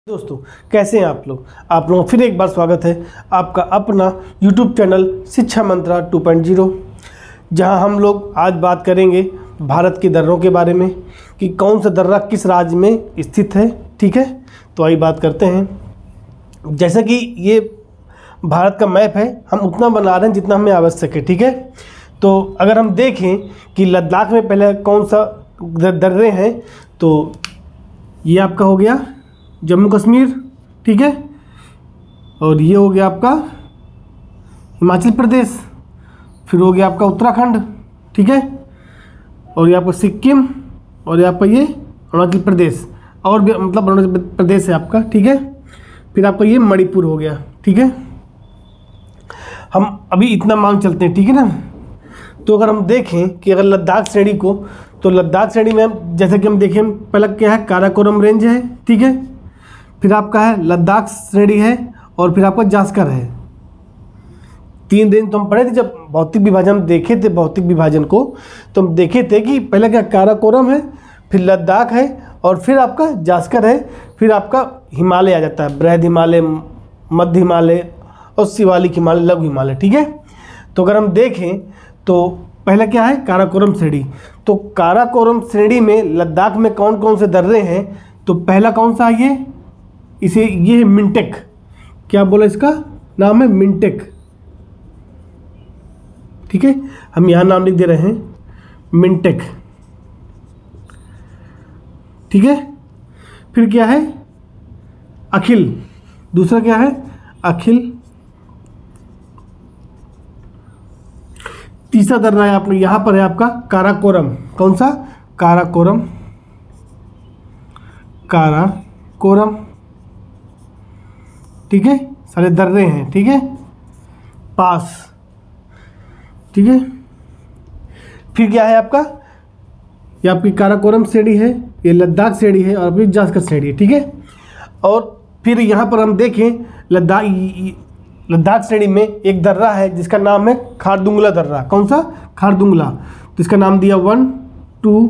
दोस्तों, कैसे हैं आप लोग फिर एक बार स्वागत है आपका अपना YouTube चैनल शिक्षा मंत्रा 2.0, जहां हम लोग आज बात करेंगे भारत के दर्रों के बारे में कि कौन सा दर्रा किस राज्य में स्थित है। ठीक है, तो आइए बात करते हैं। जैसे कि ये भारत का मैप है, हम उतना बना रहे हैं जितना हमें आवश्यक है। ठीक है, तो अगर हम देखें कि लद्दाख में पहले कौन सा दर्रे हैं, तो ये आपका हो गया जम्मू कश्मीर। ठीक है, और ये हो गया आपका हिमाचल प्रदेश, फिर हो गया आपका उत्तराखंड। ठीक है, और ये आपका सिक्किम, और यहाँ पर ये अरुणाचल प्रदेश, और भी मतलब अरुणाचल प्रदेश है आपका। ठीक है, फिर आपका ये मणिपुर हो गया। ठीक है, हम अभी इतना मान चलते हैं। ठीक है ना, तो अगर हम देखें कि अगर लद्दाख श्रेणी को, तो लद्दाख श्रेणी में जैसे कि हम देखें, पहला क्या है, काराकोरम रेंज है। ठीक है, फिर आपका है लद्दाख श्रेणी है, और फिर आपका जास्कर है। 3 रेंज तो हम पढ़े थे जब भौतिक विभाजन हम देखे थे, भौतिक विभाजन को तो हम देखे थे कि पहले क्या काराकोरम है, फिर लद्दाख है, और फिर आपका जास्कर है, फिर आपका हिमालय आ जाता है, बृहद हिमालय, मध्य हिमालय और शिवालिक हिमालय, लघु हिमालय। ठीक है, तो अगर हम देखें तो पहला क्या है, काराकोरम श्रेणी। तो काराकोरम श्रेणी में लद्दाख में कौन कौन से दर्रे हैं, तो पहला कौन सा है, ये है मिंटेक। क्या बोला, इसका नाम है मिंटेक। ठीक है, हम यहां नाम लिख दे रहे हैं मिंटेक। ठीक है, फिर क्या है, अखिल। दूसरा क्या है, अखिल। तीसरा दर्रा है आपने यहां पर है आपका काराकोरम। कौन सा, काराकोरम। काराकोरम। ठीक है, सारे दर्रे हैं। ठीक है, पास। ठीक है, फिर क्या है आपका, ये आपकी काराकोरम श्रेणी है, ये लद्दाख श्रेणी है, और फिर जास्कर श्रेणी है। ठीक है, और फिर यहाँ पर हम देखें लद्दाख श्रेणी में एक दर्रा है जिसका नाम है खारदुंगला दर्रा। कौन सा, खारदुंगला। तो इसका नाम दिया 1, 2,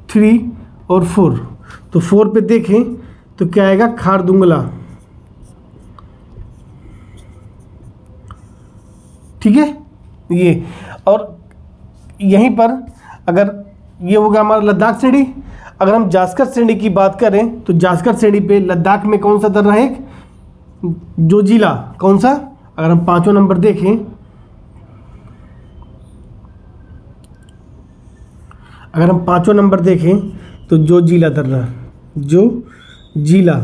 3 और 4। तो 4 पे देखें तो क्या आएगा, खारदुंगला। ठीक है, ये और यहीं पर अगर ये होगा हमारा लद्दाख श्रेणी। अगर हम जास्कर श्रेणी की बात करें तो जास्कर श्रेणी पे लद्दाख में कौन सा दर्रा है, जोजिला। कौन सा, अगर हम 5वां नंबर देखें, अगर हम 5वां नंबर देखें तो जोजिला दर्रा, जोजिला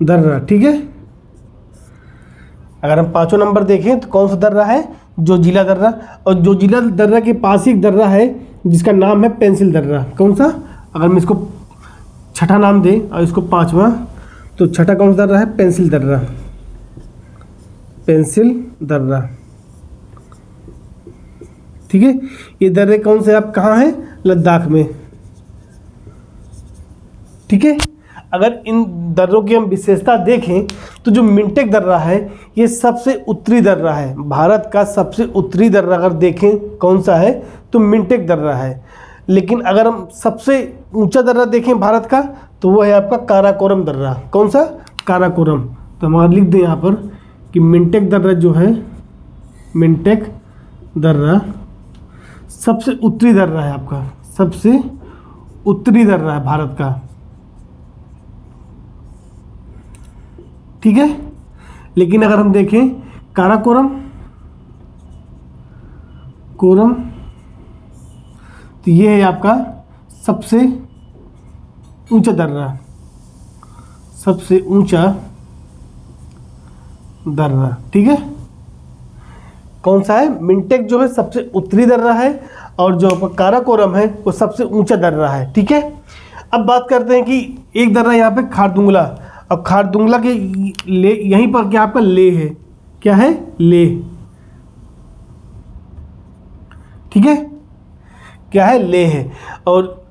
दर्रा। ठीक है, अगर हम 5वां नंबर देखें तो कौन सा दर्रा है, जोजिला दर्रा। और जोजिला दर्रा के पास ही एक दर्रा है जिसका नाम है पेंसिल दर्रा। कौन सा, अगर हम इसको छठा नाम दें और इसको 5वां, तो छठा कौन सा दर्रा है, पेंसिल दर्रा। पेंसिल दर्रा। ठीक है, ये दर्रे कौन से आप कहाँ हैं, लद्दाख में। ठीक है, अगर इन दर्रों की हम विशेषता देखें तो जो मिंटेक दर्रा है ये सबसे उत्तरी दर्रा है। भारत का सबसे उत्तरी दर्रा अगर देखें कौन सा है, तो मिंटेक दर्रा है। लेकिन अगर हम सबसे ऊंचा दर्रा देखें भारत का, तो वो है आपका काराकोरम दर्रा। कौन सा, काराकोरम। तो हमारा लिख दें यहाँ पर कि मिंटेक दर्रा जो है, मिंटेक दर्रा सबसे उत्तरी दर्रा है आपका, सबसे उत्तरी दर्रा है भारत का। ठीक है, लेकिन अगर हम देखें काराकोरम तो ये है आपका सबसे ऊंचा दर्रा, सबसे ऊंचा दर्रा। ठीक है, कौन सा है, मिंटेक जो है सबसे उत्तरी दर्रा है, और जो आपका काराकोरम है वो सबसे ऊंचा दर्रा है। ठीक है, अब बात करते हैं कि एक दर्रा यहाँ पे खारदुंगला, और खारदुंगला के ले यहीं पर क्या आपका ले है, क्या है, ले। ठीक है, क्या है, ले है। और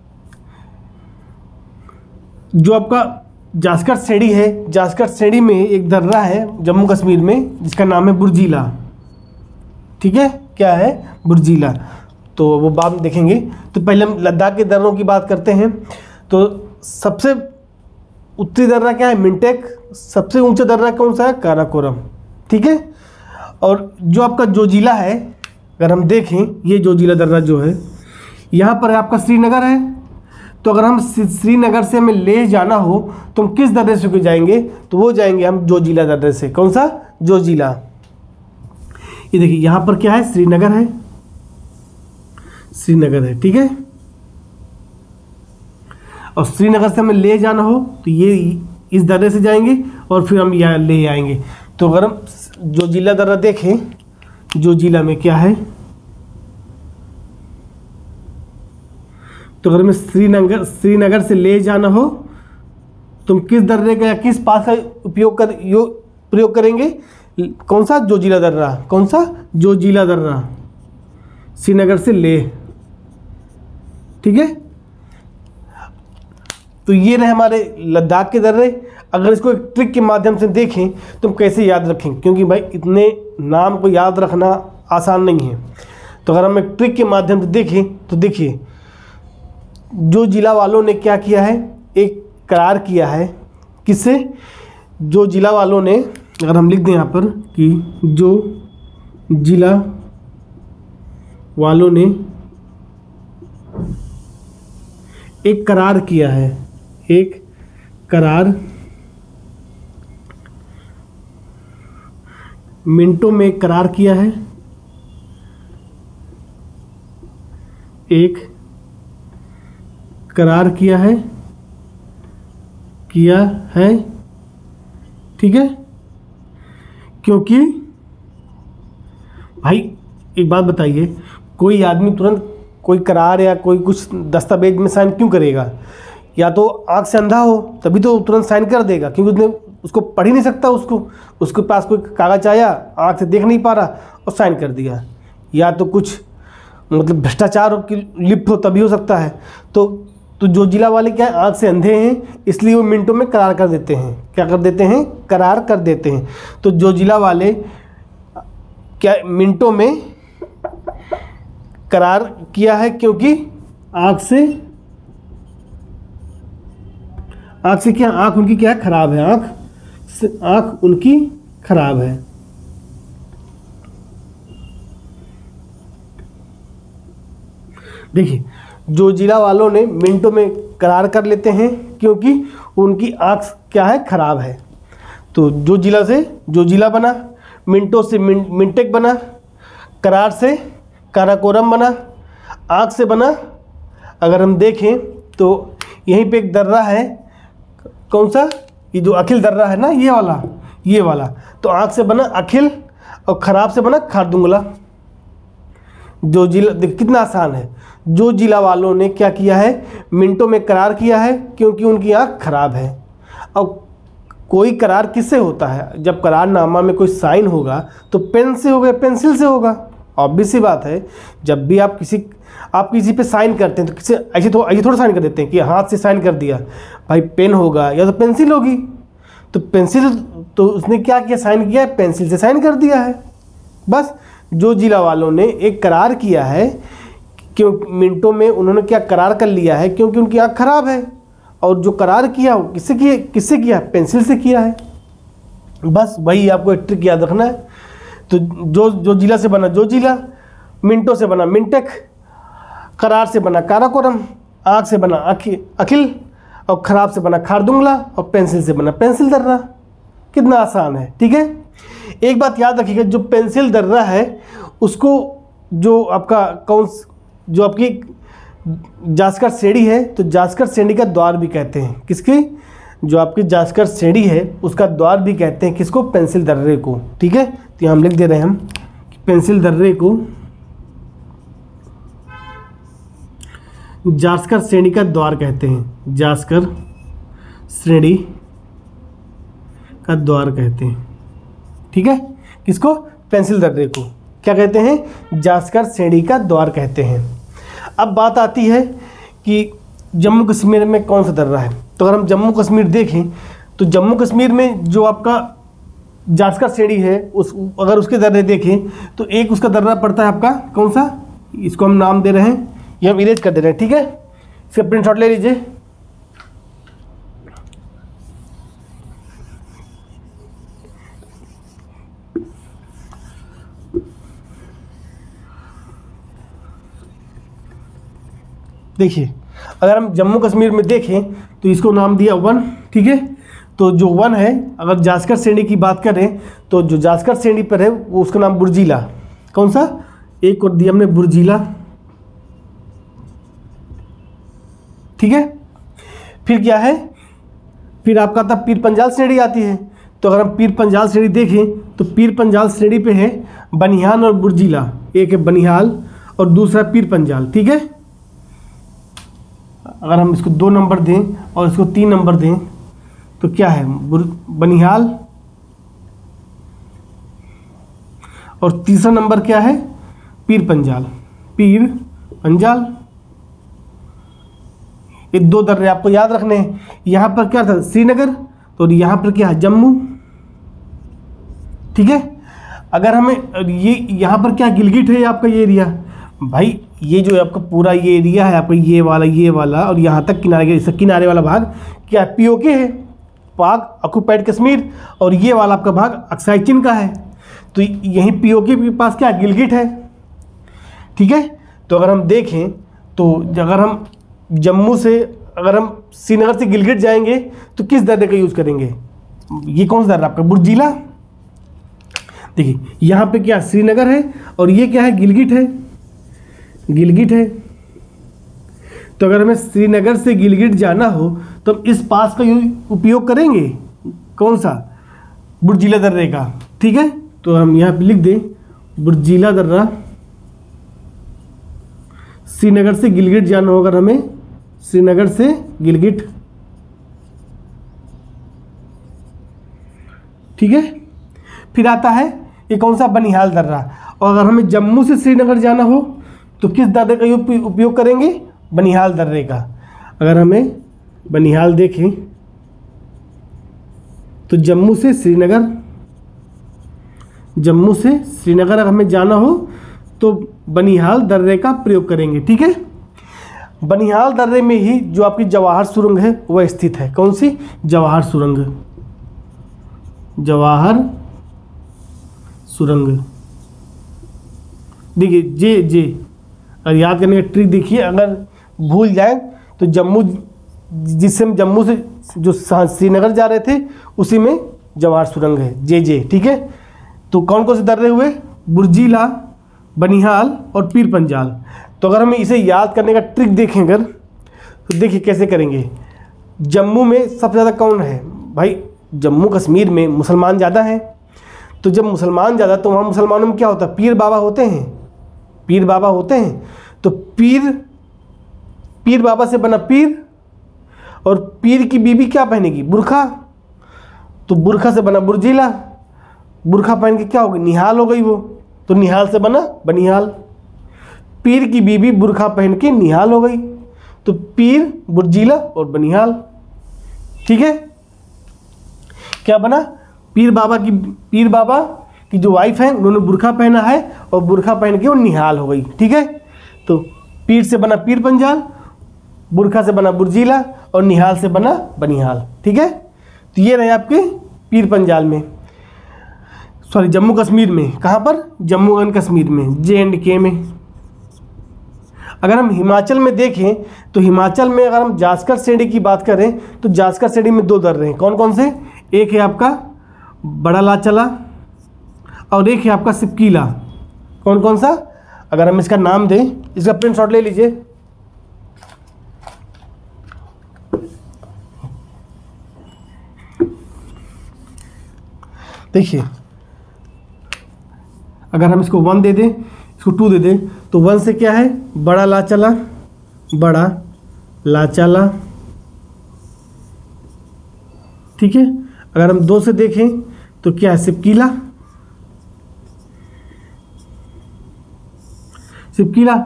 जो आपका जास्कर श्रेणी है, जास्कर श्रेणी में एक दर्रा है जम्मू कश्मीर में जिसका नाम है बुर्जीला। ठीक है, क्या है, बुर्जीला। तो वो बाद में देखेंगे। तो पहले हम लद्दाख के दर्रों की बात करते हैं। तो सबसे उत्तरी दर्रा क्या है? मिंटेक। सबसे ऊंचा दर्रा कौन सा है? काराकोरम। ठीक है। और जो आपका जोजिला है, अगर हम देखें, ये जोजिला दर्रा जो है यहाँ पर आपका श्रीनगर है। तो अगर हम श्रीनगर से हमें ले जाना हो तो हम किस दर्रे से जाएंगे? तो वो जाएंगे हम जोजिला दर्रे से। कौन सा? जोजिला। ये देखिए यहाँ पर क्या है? श्रीनगर है, श्रीनगर है। ठीक है। और श्रीनगर से हमें ले जाना हो तो ये इस दर्रे से जाएंगे और फिर हम यहाँ ले आएंगे। तो अगर हम जोजिला दर्रा देखें, जोजिला में क्या है? तो अगर हमें श्रीनगर से ले जाना हो तो हम किस दर्रे का या किस पास का प्रयोग करेंगे? कौन सा? जोजिला दर्रा। कौन सा? जोजिला दर्रा। श्रीनगर से ले। ठीक है। तो ये रहे हमारे लद्दाख के दर्रे। अगर इसको एक ट्रिक के माध्यम से देखें तो हम कैसे याद रखें, क्योंकि भाई इतने नाम को याद रखना आसान नहीं है। तो अगर हम एक ट्रिक के माध्यम से देखें तो देखिए, जोजिला वालों ने क्या किया है? एक करार किया है। किससे? जोजिला वालों ने, अगर हम लिख दें यहाँ पर कि जोजिला वालों ने एक करार किया है। एक करार मिनटों में एक करार किया है। एक करार किया है ठीक है। क्योंकि भाई एक बात बताइए, कोई आदमी तुरंत कोई करार या कोई कुछ दस्तावेज में साइन क्यों करेगा? या तो आँख से अंधा हो तभी तो तुरंत साइन कर देगा, क्योंकि उसने उसको पढ़ ही नहीं सकता, उसके पास कोई कागज आया, आँख से देख नहीं पा रहा और साइन कर दिया। या तो कुछ मतलब भ्रष्टाचार की लिप्त हो तभी हो सकता है। तो जोजिला वाले क्या है? आँख से अंधे हैं, इसलिए वो मिनटों में करार कर देते हैं। क्या कर देते हैं? करार कर देते हैं। तो जोजिला वाले क्या मिनटों में करार किया है, क्योंकि आँख से क्या? आँख उनकी क्या है? खराब है। आँख उनकी खराब है। देखिए, जोजिला वालों ने मिनटों में करार कर लेते हैं क्योंकि उनकी आँख क्या है? खराब है। तो जोजिला से जोजिला बना, मिनटों से मिंटेक बना, करार से काराकोरम बना, आँख से बना। अगर हम देखें तो यहीं पे एक दर्रा है। कौन सा? ये जो अखिल दर्रा है ना, ये वाला। तो आँख से बना अखिल और खराब से बना खारदुंगला। जोजिला देख कितना आसान है। जोजिला वालों ने क्या किया है? मिनटों में करार किया है क्योंकि उनकी आँख खराब है। और कोई करार किससे होता है? जब करारनामा में कोई साइन होगा तो पेन से होगा, पेंसिल से होगा। ऑब्वियस सी बात है। जब भी आप किसी पे साइन करते हैं तो किसी ऐसे थोड़ा साइन कर देते हैं कि हाथ से साइन कर दिया। भाई पेन होगा या तो पेंसिल होगी। तो पेंसिल, तो उसने क्या किया? साइन किया है, पेंसिल से साइन कर दिया है। बस जोजिला वालों ने एक करार किया है, क्यों मिनटों में उन्होंने क्या करार कर लिया है? क्योंकि उनकी आँख खराब है। और जो करार किया वो किससे किया? पेंसिल से किया है। बस वही आपको एक ट्रिक याद रखना है। तो जोजिला से बना जोजिला, मिनटों से बना मिंटेक, करार से बना काराकोरम, आँख से बना अखिल और खराब से बना खारदुंगला और पेंसिल से बना पेंसिल दर्रा। कितना आसान है। ठीक है। एक बात याद रखिएगा, जो पेंसिल दर्रा है उसको जो आपकी जास्कर श्रेणी है, तो जास्कर श्रेणी का द्वार भी कहते हैं। किसकी? जो आपकी जास्कर श्रेणी है उसका द्वार भी कहते हैं। किसको? पेंसिल दर्रे को। ठीक है। तो हम लिख दे रहे हैं हम पेंसिल दर्रे को जास्कर श्रेणी का द्वार कहते हैं। जास्कर श्रेणी का द्वार कहते हैं। ठीक है। किसको? पेंसिल दर्रे को क्या कहते हैं? जास्कर श्रेणी का द्वार कहते हैं। अब बात आती है कि जम्मू कश्मीर में कौन सा दर्रा है। तो अगर हम जम्मू कश्मीर देखें तो जम्मू कश्मीर में जो आपका जास्कर श्रेणी है अगर उसके दर्रे देखें तो एक उसका दर्रा पड़ता है आपका कौन सा? इसको हम नाम दे रहे हैं, ये हम इरेज कर दे रहे हैं। ठीक है। इसका प्रिंट शॉट ले लीजिए। देखिए अगर हम जम्मू कश्मीर में देखें तो इसको नाम दिया 1, ठीक है। तो जो 1 है, अगर जास्कर श्रेणी की बात करें तो जो जास्कर श्रेणी पर है वो उसका नाम बुर्जिला। कौन सा? एक और दिया हमने बुर्जिला, ठीक है। फिर क्या है, फिर आपका था पीर पंजाल श्रेणी आती है। तो अगर हम पीर पंजाल श्रेणी देखें तो पीर पंजाल श्रेणी पे है बनिहाल और बुर्जिला। एक है बनिहाल और दूसरा पीर पंजाल, ठीक है। अगर हम इसको 2 नंबर दें और इसको 3 नंबर दें तो क्या है, बनिहाल, और तीसरा नंबर क्या है, पीर पंजाल। पीर पंजाल, ये 2 दर्रे आपको याद रखने हैं। यहाँ पर क्या था, श्रीनगर, तो यहाँ पर क्या है, जम्मू, ठीक है। अगर हमें ये यहाँ पर क्या गिलगिट है आपका ये एरिया, भाई ये जो आपका पूरा ये एरिया है आपका ये वाला और यहाँ तक किनारे वाला भाग क्या पीओके है, पाक ऑक्युपाइड कश्मीर, और ये वाला आपका भाग अक्साई चीन का है। तो यहीं पीओके के पास क्या गिलगिट है, ठीक है। तो अगर हम देखें तो अगर हम जम्मू से, अगर हम श्रीनगर से गिलगिट जाएंगे तो किस दर्रे का यूज़ करेंगे, ये कौन सा दर्रा आपका, बुर्जिला। देखिए यहाँ पे क्या श्रीनगर है और ये क्या है, गिलगिट है, गिलगिट है। तो अगर हमें श्रीनगर से गिलगिट जाना हो तो हम इस पास का उपयोग करेंगे, कौन सा, बुर्जिला दर्रे का, ठीक है। तो हम यहाँ पे लिख दें बुर्जिला दर्रा। श्रीनगर से गिलगिट जाना होगा हमें, श्रीनगर से गिलगिट, ठीक है। फिर आता है ये कौन सा, बनिहाल दर्रा। और अगर हमें जम्मू से श्रीनगर जाना हो तो किस दर्रे का उपयोग करेंगे, बनिहाल दर्रे का। अगर हमें बनिहाल देखें तो जम्मू से श्रीनगर अगर हमें जाना हो तो बनिहाल दर्रे का प्रयोग करेंगे, ठीक है। बनिहाल दर्रे में ही जो आपकी जवाहर सुरंग है वह स्थित है। कौन सी, जवाहर सुरंग, जवाहर सुरंग। देखिए जे अगर याद करने का ट्रिक देखिए, अगर भूल जाए तो जिससे हम जम्मू से जो श्रीनगर जा रहे थे उसी में जवाहर सुरंग है, जे, ठीक है। तो कौन कौन से दर्रे हुए, बुर्जिला, बनिहाल और पीर पंजाल। तो अगर हमें इसे याद करने का ट्रिक देखें अगर, तो देखिए कैसे करेंगे। जम्मू में सबसे ज़्यादा कौन है भाई, जम्मू कश्मीर में मुसलमान ज़्यादा हैं। तो जब मुसलमान ज़्यादा तो वहाँ मुसलमानों में क्या होता है, पीर बाबा होते हैं, पीर बाबा होते हैं। तो पीर बाबा से बना पीर, और पीर की बीबी क्या पहनेगी, बुरखा, तो बुरखा से बना बुर्जिला, बुरखा पहन के क्या हो गई, निहाल हो गई वो, तो निहाल से बना बनिहाल। पीर की बीबी बुरखा पहन के निहाल हो गई, तो पीर, बुर्जिला और बनिहाल, ठीक है। क्या बना, पीर बाबा की जो वाइफ है उन्होंने बुरखा पहना है और बुरखा पहन के वो निहाल हो गई, ठीक है। तो पीर से बना पीर पंजाल, बुरखा से बना बुर्जिला और निहाल से बना बनिहाल, ठीक है। तो ये रहे आपके पीर पंजाल में, सॉरी जम्मू कश्मीर में। कहाँ पर, जम्मू एंड कश्मीर में, JNK में। अगर हम हिमाचल में देखें तो हिमाचल में अगर हम जास्कर श्रेणी की बात करें तो जास्कर श्रेणी में 2 दर्रे हैं। कौन कौन से, एक है आपका बड़ा लाचला और एक है आपका सिपकीला। कौन कौन सा, अगर हम इसका नाम दें, इसका प्रिंट शॉट ले लीजिए। देखिए अगर हम इसको 1 दे दें, इसको 2 दे दें, तो 1 से क्या है, बड़ा लाचला, बड़ा लाचला, ठीक है। अगर हम 2 से देखें तो क्या है, सिपकीला, सिपकीला।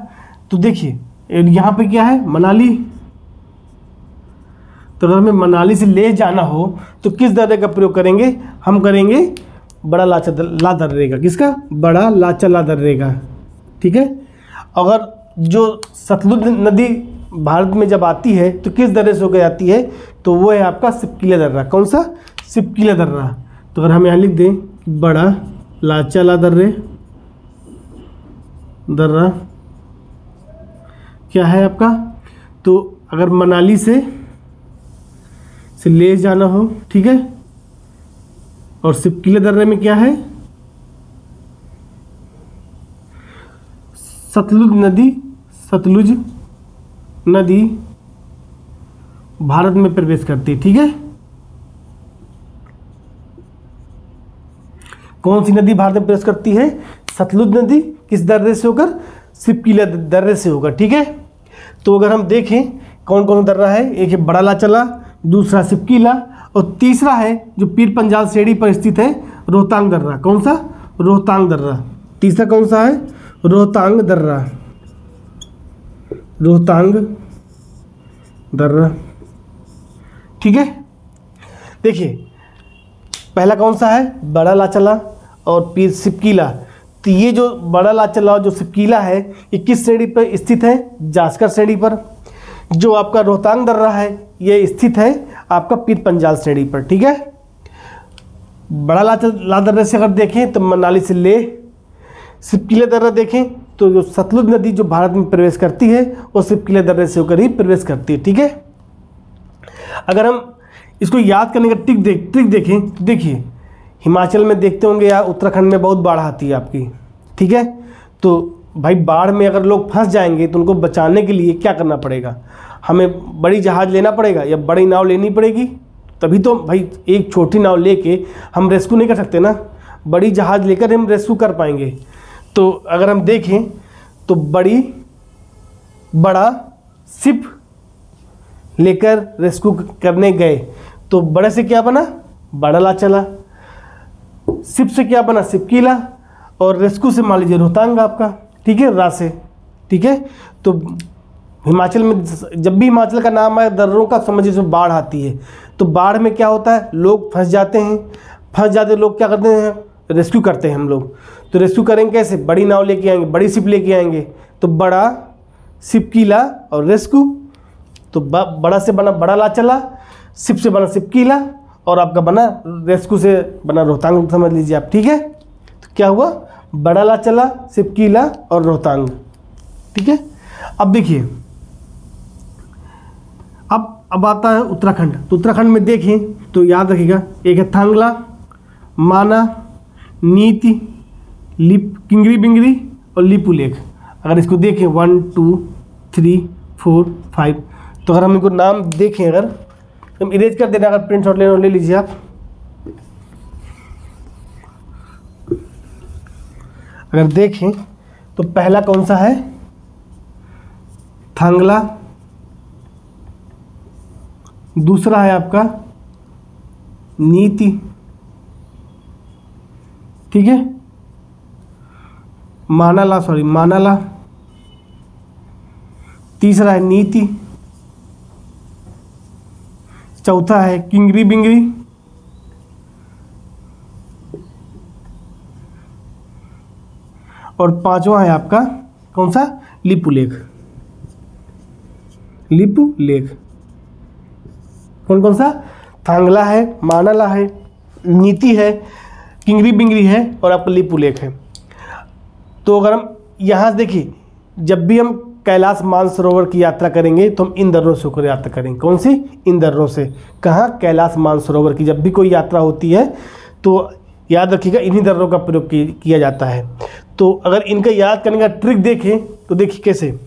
तो देखिए यहाँ पे क्या है, मनाली। तो अगर हमें मनाली से ले जाना हो तो किस दर्रे का प्रयोग करेंगे, हम करेंगे बड़ा लाचला दर्रे का। किसका, बड़ा लाचला दर्रे का, ठीक है। अगर जो सतलुज नदी भारत में जब आती है तो किस दर्रे से होकर आती है, तो वो है आपका सिपकीला दर्रा। कौन सा, सिपकीला दर्रा। तो अगर हम यहाँ लिख दें बड़ा लाचला दर्रा क्या है आपका, तो अगर मनाली से ले जाना हो, ठीक है, और सिपकीला दर्रे में क्या है, सतलुज नदी भारत में प्रवेश करती है, ठीक है। कौन सी नदी भारत में प्रवेश करती है? सतलुज नदी। किस दर्रे से होकर? सिपकीला दर्रे से होकर, ठीक है। तो अगर हम देखें कौन कौन दर्रा है, एक है बड़ा लाचला, दूसरा सिपकीला, और तीसरा है जो पीर पंजाल श्रेणी पर स्थित है, रोहतांग दर्रा। कौन सा? रोहतांग दर्रा। तीसरा कौन सा है? रोहतांग दर्रा, रोहतांग दर्रा, ठीक है। देखिए पहला कौन सा है? बड़ा लाचला और पीर सिपकीला। तो ये जो बड़ा लाचला और जो सिपकीला है ये किस श्रेणी पर स्थित है? जास्कर श्रेणी पर। जो आपका रोहतांग दर्रा है ये स्थित है आपका पीर पंजाल श्रेणी पर, ठीक है। बड़ा लाचला दर्रे से अगर देखें तो मनाली से ले, सिपकीला दर्रा देखें तो जो सतलुज नदी जो भारत में प्रवेश करती है वो सिपकीला दर्रे से होकर ही प्रवेश करती है, ठीक है। अगर हम इसको याद करने का ट्रिक देखें तो देखिए हिमाचल में देखते होंगे या उत्तराखंड में बहुत बाढ़ आती है आपकी, ठीक है। तो भाई बाढ़ में अगर लोग फंस जाएंगे तो उनको बचाने के लिए क्या करना पड़ेगा? हमें बड़ी जहाज़ लेना पड़ेगा या बड़ी नाव लेनी पड़ेगी, तभी तो भाई एक छोटी नाव लेके हम रेस्क्यू नहीं कर सकते ना, बड़ी जहाज़ लेकर हम रेस्क्यू कर पाएंगे। तो अगर हम देखें तो बड़ा शिप लेकर रेस्क्यू करने गए तो बड़े से क्या बना? बड़ा लाचला। शिप से क्या बना? सिपकीला। और रेस्क्यू से मान लीजिए रोहतांग आपका, ठीक है, रा से, ठीक है। तो हिमाचल में जब भी हिमाचल का नाम आए दर्रों का समझिए जो बाढ़ आती है तो बाढ़ में क्या होता है? लोग फंस जाते हैं, फंस जाते लोग क्या करते हैं? रेस्क्यू करते हैं हम लोग। तो रेस्क्यू करेंगे कैसे? बड़ी नाव लेके आएंगे, बड़ी शिप लेके आएंगे। तो बड़ा, सिपकीला और रेस्क्यू। तो बड़ा से बना बड़ा लाचला, शिप से बना सिपकीला और आपका बना रेस्क्यू से बना रोहतांग, समझ लीजिए आप, ठीक है। तो क्या हुआ? बड़ा लाचला, सिपकीला और रोहतांग, ठीक है। अब देखिए अब आता है उत्तराखंड। तो उत्तराखंड में देखें तो याद रखिएगा एक है थांगला, माना, नीति, किंगरी बिंगरी और लिपुलेख। अगर इसको देखें 1 2 3 4 5, तो अगर हम इनको नाम देखें, अगर हम इरेज कर देना, अगर प्रिंट शॉट लेना ले लीजिए आप। अगर देखें तो पहला कौन सा है? थांगला। दूसरा है आपका नीति, ठीक है, मानाला। तीसरा है नीति। चौथा है किंगरी बिंगरी। और पांचवा है आपका कौन सा? लिपुलेख। कौन सा? थांगला है, मानाला है, नीति है, किंगरी बिंगरी है और आपका लिपुलेख है। तो अगर हम यहाँ से देखिए, जब भी हम कैलाश मानसरोवर की यात्रा करेंगे तो हम इन दर्रों से होकर यात्रा करेंगे। कौन सी? इन दर्रों से। कहाँ? कैलाश मानसरोवर की जब भी कोई यात्रा होती है तो याद रखिएगा इन्हीं दर्रों का प्रयोग किया जाता है। तो अगर इनका याद करने का ट्रिक देखें तो देखिए कैसे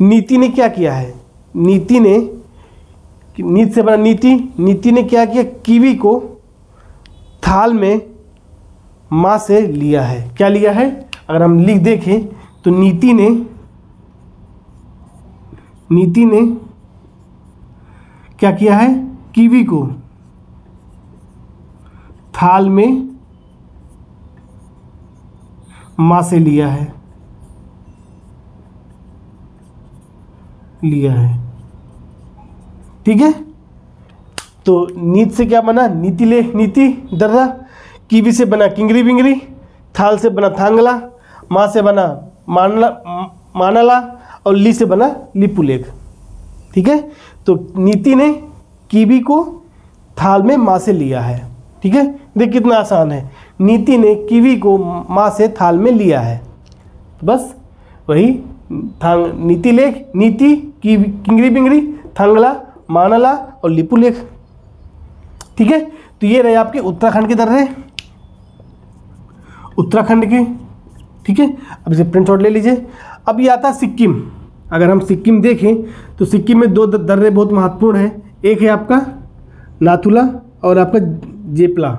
नीति ने क्या किया है। नीति से बना नीति ने क्या किया? कीवी को थाल में माँ से लिया है। क्या लिया है? अगर हम लिख देखें तो नीति ने क्या किया है? कीवी को थाल में माँ से लिया है। ठीक है। तो नीति से क्या बना? नीति दर्रा। कीवी से बना किंगरी बिंगरी। थाल से बना थांगला। माँ से बना मानाला और ली से बना लिपुलेख। ठीक है। तो नीति ने कीवी को थाल में माँ से लिया है। ठीक है। देख कितना आसान है। नीति ने कीवी को माँ से थाल में लिया है। बस वही नीति किंगरी बिंगरी, थंगला, मानला और लिपुलेख। ठीक है, तो ये रहे आपके उत्तराखंड के दर्रे, उत्तराखंड के। ठीक है, अब इसे प्रिंट आउट ले लीजिए। अब ये आता है सिक्किम। अगर हम सिक्किम देखें तो सिक्किम में दो दर्रे बहुत महत्वपूर्ण हैं। एक है आपका नाथुला और आपका जेपला।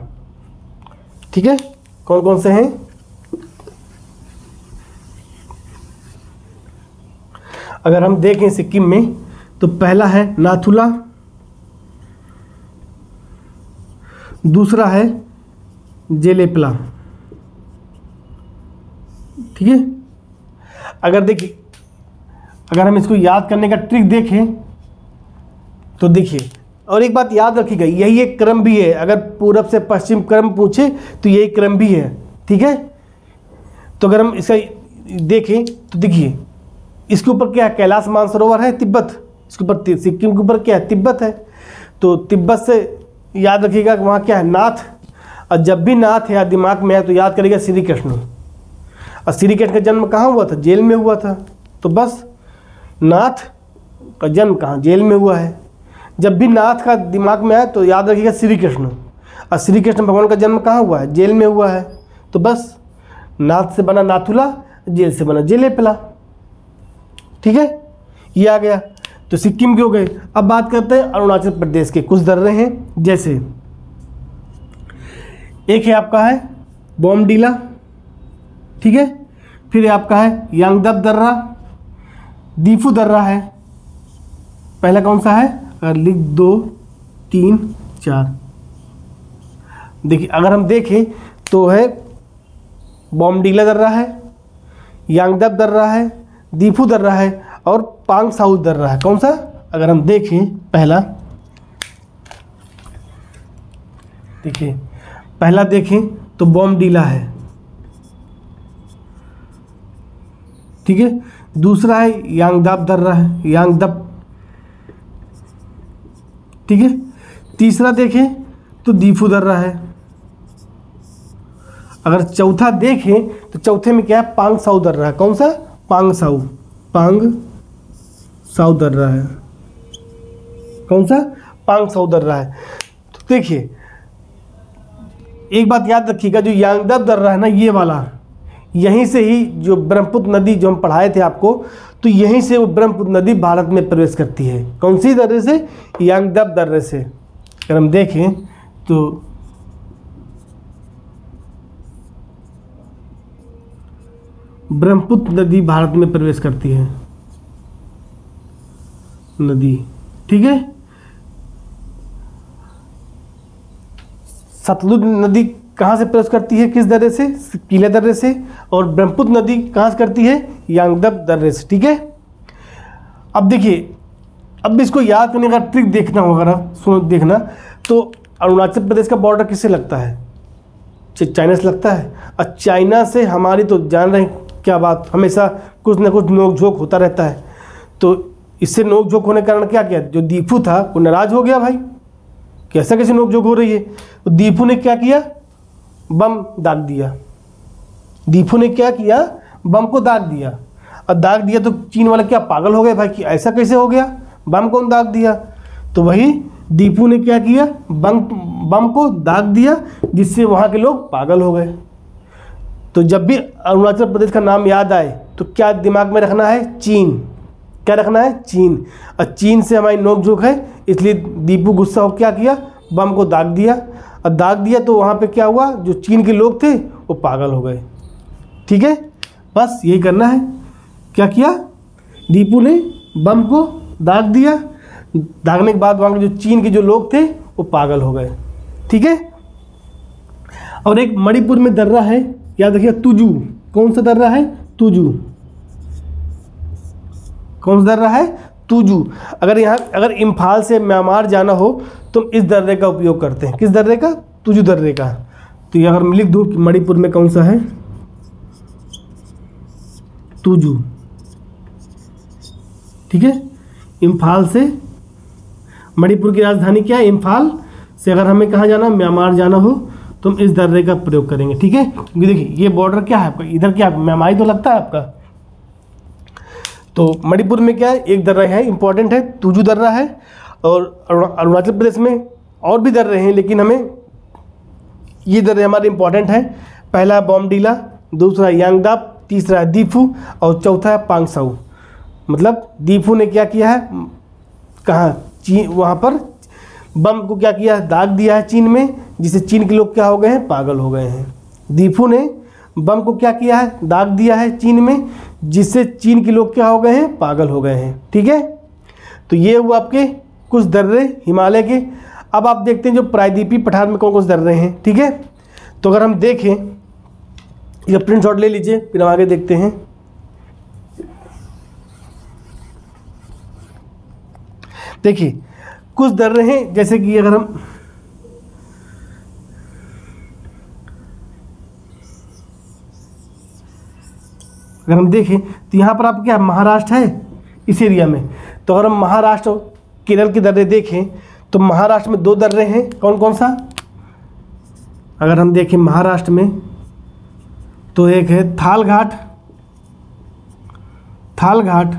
ठीक है, कौन कौन से हैं? अगर हम देखें सिक्किम में तो पहला है नाथुला, दूसरा है जेलेपला। ठीक है, अगर हम इसको याद करने का ट्रिक देखें तो देखिए, और एक बात याद रखिएगा, यही एक क्रम भी है। अगर पूरब से पश्चिम क्रम पूछे तो यही क्रम भी है। ठीक है, तो अगर हम इसका देखें तो देखिए, इसके ऊपर क्या है? कैलाश मानसरोवर है, तिब्बत। इसके ऊपर सिक्किम के ऊपर क्या है? तिब्बत है। तो तिब्बत से याद रखिएगा कि वहाँ क्या है? नाथ। और जब भी नाथ या दिमाग में आए तो याद करिएगा श्री कृष्ण। और श्री कृष्ण का जन्म कहाँ हुआ था? जेल में हुआ था। तो बस नाथ का जन्म कहाँ? जेल में हुआ है। जब भी नाथ का दिमाग में आए तो याद रखिएगा श्री कृष्ण। और श्री कृष्ण भगवान का जन्म कहाँ हुआ है? जेल में हुआ है। तो बस नाथ से बना नाथुला, जेल से बना जेलेपला। ठीक है, ये आ गया। तो सिक्किम के हो गए। अब बात करते हैं अरुणाचल प्रदेश के। कुछ दर्रे हैं, जैसे एक है आपका है बोमडीला। ठीक है, फिर आपका है यांगदब दर्रा, दीफू दर्रा है। पहला कौन सा है? अगर लिख 2 3 4, देखिए अगर हम देखें तो है बोमडीला दर्रा है, यांगदब दर्रा है, दीफू दर्रा है और पांग साउ दर्रा है। कौन सा? अगर हम देखें पहला, देखिए पहला देखें तो बोमडीला है। ठीक है, दूसरा है यांगदब दर्रा है, यांगदब। ठीक है, तीसरा देखें तो दीफू दर्रा है। अगर चौथा देखें तो चौथे में क्या है? पांग साउ दर्रा है। कौन सा? पांग साउ दर्रा है। कौन सा? पांग साउ दर्रा है। तो देखिए एक बात याद रखिएगा, जो यांगदब दर्रा है ना, ये वाला, यहीं से ही जो ब्रह्मपुत्र नदी जो हम पढ़ाए थे आपको, तो यहीं से वो ब्रह्मपुत्र नदी भारत में प्रवेश करती है। कौन सी दर्रे से? यांगदब दर्रे से। अगर हम देखें तो ब्रह्मपुत्र नदी भारत में प्रवेश करती है, नदी। ठीक है, सतलुज नदी कहाँ से प्रवेश करती है? किस दर्रे से? पीले दर्रे से। और ब्रह्मपुत्र नदी कहाँ से करती है? यांगदब दर्रे से। ठीक है, अब देखिए, अब इसको याद करने का ट्रिक देखना होगा ना, सुनो देखना। तो अरुणाचल प्रदेश का बॉर्डर किससे लगता है? चाइना से लगता है। और चाइना से हमारी तो जान रहे हैं क्या बात, हमेशा कुछ ना कुछ नोक झोंक होता रहता है। तो इससे नोक झोंक होने के कारण क्या किया? जो दीफू था वो नाराज हो गया, भाई कैसा कैसे नोक झोंक हो रही है। तो दीफू ने क्या किया? बम दाग दिया। दीफू ने क्या किया? बम को दाग दिया। और दाग दिया तो चीन वाले क्या पागल हो गए भाई कि ऐसा कैसे हो गया, बम कौन दाग दिया? तो वही दीपू ने क्या किया? बम को दाग दिया, जिससे वहाँ के लोग पागल हो गए। तो जब भी अरुणाचल प्रदेश का नाम याद आए तो क्या दिमाग में रखना है? चीन। क्या रखना है? चीन। और चीन से हमारी नोकझोंक है, इसलिए दीपू गुस्सा हो क्या किया? बम को दाग दिया। और दाग दिया तो वहाँ पे क्या हुआ? जो चीन के लोग थे वो पागल हो गए। ठीक है, बस यही करना है। क्या किया? दीपू ने बम को दाग दिया, दागने के बाद वहाँ के जो चीन के जो लोग थे वो पागल हो गए। ठीक है, और एक मणिपुर में दर्रा है, याद रखिए, तुजू। कौन सा दर्रा है? तुजू। कौन सा दर्रा है? तुजू। अगर इम्फाल से म्यांमार जाना हो तो इस दर्रे का उपयोग करते हैं। किस दर्रे का? तुजू दर्रे का। तो ये अगर मैं लिख दूँ कि मणिपुर में कौन सा है? तुजू। ठीक है, इम्फाल से, मणिपुर की राजधानी क्या है? इम्फाल से अगर हमें कहाँ जाना, म्यांमार जाना हो तो हम इस दर्रे का प्रयोग करेंगे। ठीक है, क्योंकि देखिए ये बॉर्डर क्या है आपका, इधर क्या म्यांमार तो लगता है आपका। तो मणिपुर में क्या है, एक दर्रा है इंपॉर्टेंट है, तुजू दर्रा है, और अरुणाचल प्रदेश में और भी दर्रे हैं, लेकिन हमें ये दर्रे हमारे इंपॉर्टेंट हैं। पहला है बॉमडीला, दूसरा यांगदाप, तीसरा है दीफू और चौथा है पांगसाऊ। मतलब दीफू ने क्या किया है, कहाँ वहाँ पर बम को क्या किया है, दाग दिया है चीन में, जिससे चीन के लोग क्या हो गए हैं, पागल हो गए हैं। दीफू ने बम को क्या किया है, दाग दिया है चीन में, जिससे चीन के लोग क्या हो गए हैं, पागल हो गए हैं। ठीक है, तो ये हुआ आपके कुछ दर्रे हिमालय के। अब आप देखते हैं जो प्रायद्वीपीय पठार में कौन कौन से दर्रे हैं। ठीक है, तो अगर हम देखें, ये प्रिंट शॉट ले लीजिए, फिर हम आगे देखते हैं। देखिए कुछ दर्रे हैं, जैसे कि अगर हम देखें तो यहाँ पर आप क्या महाराष्ट्र है इस एरिया में। तो अगर हम महाराष्ट्र केरल के दर्रे देखें तो महाराष्ट्र में 2 दर्रे हैं, कौन कौन सा, अगर हम देखें महाराष्ट्र में तो एक है थाल घाट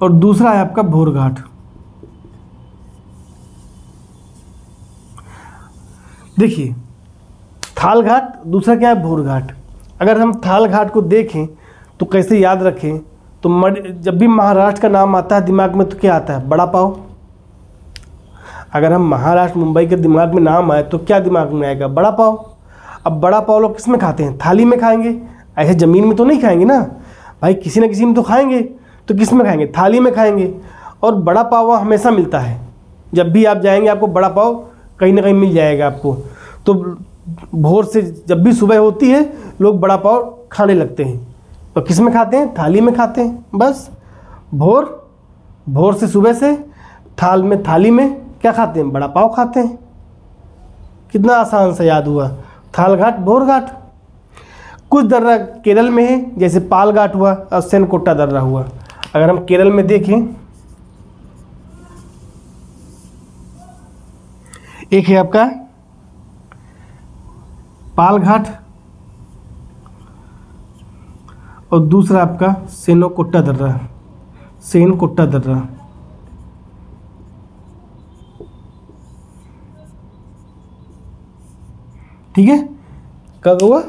और दूसरा है आपका भोर घाट। देखिए थाल घाट, दूसरा क्या है भोर घाट। अगर हम थाल घाट को देखें तो कैसे याद रखें, तो जब भी महाराष्ट्र का नाम आता है दिमाग में तो क्या आता है, बड़ा पाव। अगर हम महाराष्ट्र मुंबई के दिमाग में नाम आए तो क्या दिमाग में आएगा, बड़ा पाव। अब बड़ा पाव लोग किस में खाते हैं, थाली में खाएंगे, ऐसे ज़मीन में तो नहीं खाएंगे ना भाई, किसी न किसी में तो खाएंगे। तो किस में खाएंगे, थाली में खाएंगे। और बड़ा पाव वहाँ हमेशा मिलता है, जब भी आप जाएंगे आपको बड़ा पाव कहीं ना कहीं मिल जाएगा आपको। तो भोर से जब भी सुबह होती है लोग बड़ा पाव खाने लगते हैं, तो किस में खाते हैं, थाली में खाते हैं। बस भोर से सुबह से थाली में क्या खाते हैं, बड़ा पाव खाते हैं। कितना आसान सा याद हुआ, थाल घाट भोर घाट। कुछ दर्रा केरल में है, जैसे पाल घाट हुआ और सेनकोट्टा दर्रा हुआ। अगर हम केरल में देखें, एक है आपका पाल घाट और दूसरा आपका सेनकोट्टा दर्रा। ठीक है, क्या हुआ,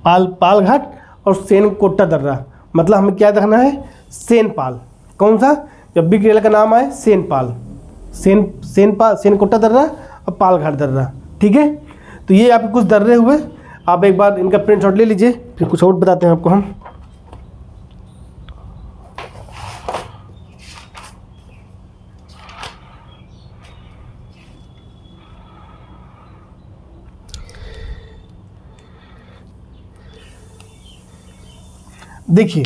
पाल घाट और सेनकोट्टा दर्रा। मतलब हमें क्या देखना है, सेनपाल। कौन सा, जब भी केरल का नाम आए सेनकोट्टा दर्रा और पाल घाट दर्रा। ठीक है, तो ये आपके कुछ दर्रे हुए। आप एक बार इनका प्रिंट शॉट ले लीजिए, फिर कुछ और बताते हैं आपको हम। देखिए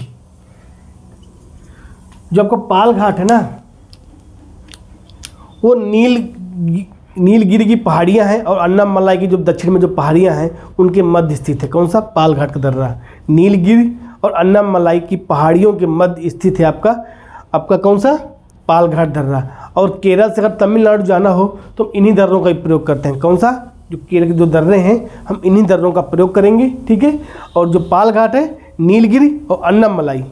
जो आपका पाल घाट है ना, वो नीलगिरी की पहाड़ियाँ हैं और अन्नामलाई की जो दक्षिण में जो पहाड़ियाँ हैं उनके मध्य स्थित है। कौन सा, पाल घाट का दर्रा। नीलगिरी और अन्नामलाई की पहाड़ियों के मध्य स्थित है आपका कौन सा, पाल घाट दर्रा। और केरल से अगर तमिलनाडु जाना हो तो इन्हीं दर्रों का प्रयोग करते हैं। कौन सा, जो केरल के जो दर्रे हैं हम इन्हीं दर्रों का प्रयोग करेंगे। ठीक है, और जो पाल घाट है नीलगिरी और अन्नामलाई,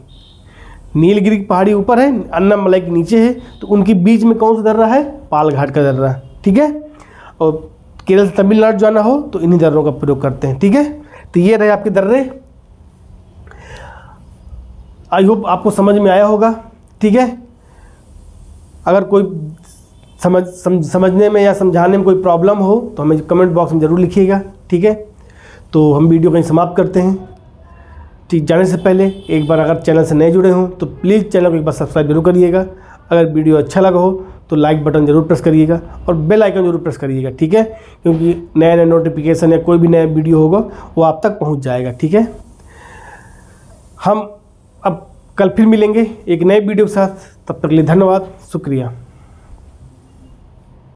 नीलगिरी की पहाड़ी ऊपर है, अन्नामलाई के नीचे है, तो उनके बीच में कौन सा दर्रा है, पाल घाट का दर्रा। ठीक है, और केरल से तमिलनाडु जाना हो तो इन्हीं दर्रों का प्रयोग करते हैं। ठीक है, तो ये रहे आपके दर्रे। आई होप आपको समझ में आया होगा। ठीक है, अगर कोई समझने में या समझाने में कोई प्रॉब्लम हो तो हमें कमेंट बॉक्स में ज़रूर लिखिएगा। ठीक है, तो हम वीडियो कहीं समाप्त करते हैं। ठीक, जाने से पहले एक बार अगर चैनल से नए जुड़े हों तो प्लीज़ चैनल को एक बार सब्सक्राइब जरूर करिएगा। अगर वीडियो अच्छा लगा हो तो लाइक बटन ज़रूर प्रेस करिएगा और बेल आइकन जरूर प्रेस करिएगा। ठीक है, क्योंकि नया नोटिफिकेशन या कोई भी नया वीडियो होगा वो आप तक पहुंच जाएगा। ठीक है, हम अब कल फिर मिलेंगे एक नए वीडियो के साथ। तब तक के लिए धन्यवाद, शुक्रिया।